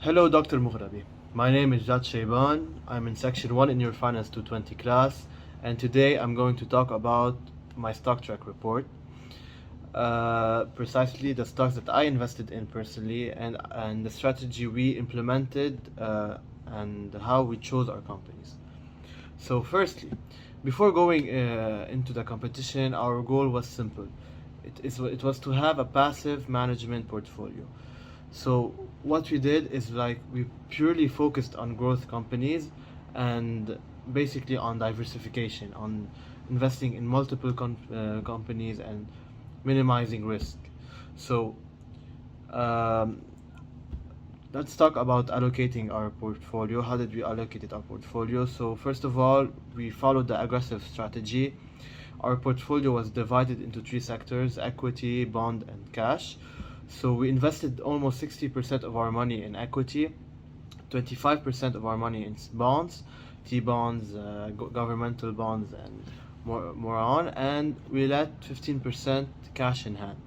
Hello, Dr. Mughrabi. My name is Jad Chaiban. I'm in Section 1 in your Finance 220 class, and today I'm going to talk about my Stocktrak report. Precisely the stocks that I invested in personally and the strategy we implemented and how we chose our companies. So, firstly, before going into the competition, our goal was simple. It was to have a passive management portfolio. So what we did is like we purely focused on growth companies and basically on diversification, on investing in multiple companies and minimizing risk. So um, let's talk about allocating our portfolio. How did we allocate our portfolio? So first of all, we followed the aggressive strategy. Our portfolio was divided into three sectors: equity, bond, and cash. So we invested almost 60% of our money in equity, 25% of our money in bonds, T-bonds, governmental bonds, and more on, and we let 15% cash in hand.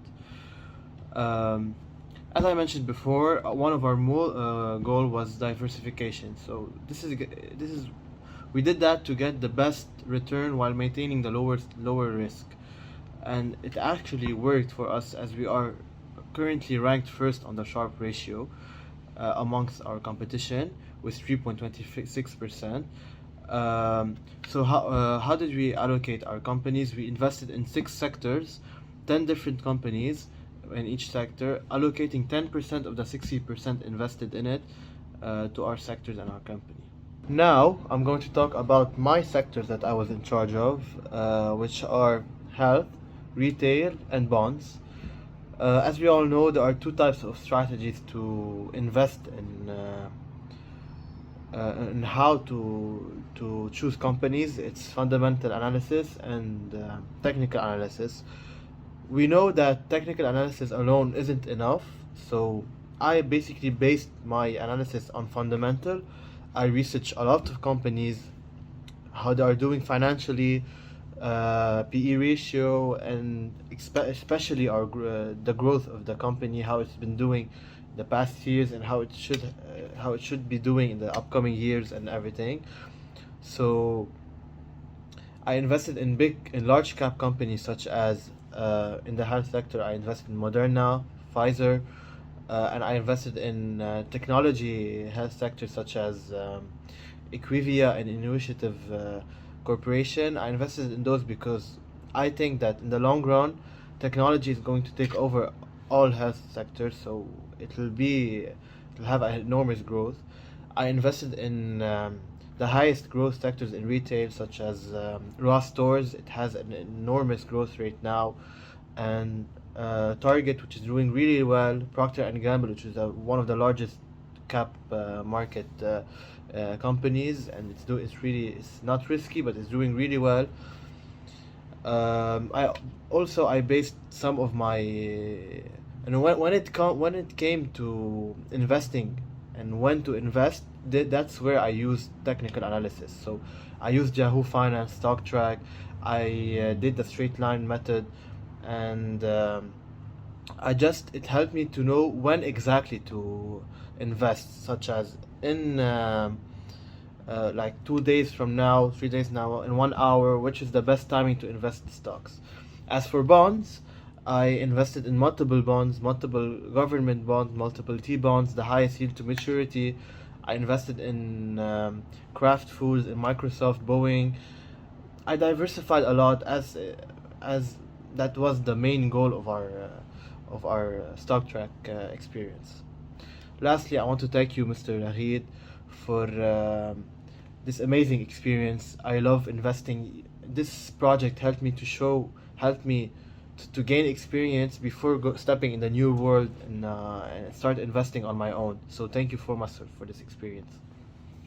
As I mentioned before, one of our goal was diversification. So this is we did that to get the best return while maintaining the lower risk, and it actually worked for us as we are currently ranked first on the Sharpe ratio amongst our competition with 3.26%. So how did we allocate our companies? We invested in 6 sectors, 10 different companies in each sector, allocating 10% of the 60% invested in it to our sectors and our company. Now I'm going to talk about my sectors that I was in charge of, which are health, retail, and bonds. As we all know, there are two types of strategies to invest in how to choose companies. It's fundamental analysis and technical analysis. We know that technical analysis alone isn't enough, so I basically based my analysis on fundamental. I researched a lot of companies, how they are doing financially, PE ratio, and especially the growth of the company, how it's been doing the past years, and how it should be doing in the upcoming years and everything. So I invested in large cap companies such as in the health sector. I invested in Moderna, Pfizer, and I invested in technology health sectors such as Equivia and Initiative Corporation. I invested in those because I think that in the long run, technology is going to take over all health sectors, so it'll have an enormous growth. I invested in the highest growth sectors in retail, such as Ross Stores. It has an enormous growth rate now, and Target, which is doing really well. Procter and Gamble, which is one of the largest cap market companies, and it's not risky, but it's doing really well. I based some of my and when it came to investing and when to invest, that's where I used technical analysis. So I used Yahoo Finance, Stocktrak. I did the straight line method, and it helped me to know when exactly to invest, such as in like 2 days from now, 3 days now, in 1 hour, which is the best timing to invest in stocks. As for bonds, I invested in multiple bonds, multiple government bonds, multiple T bonds, the highest yield to maturity. I invested in Kraft Foods, in Microsoft, Boeing. I diversified a lot as that was the main goal of our Stocktrak experience. Lastly, I want to thank you, Mr. Rahid, for this amazing experience. I love investing. This project helped me to gain experience before stepping in the new world and start investing on my own. So thank you so much for this experience.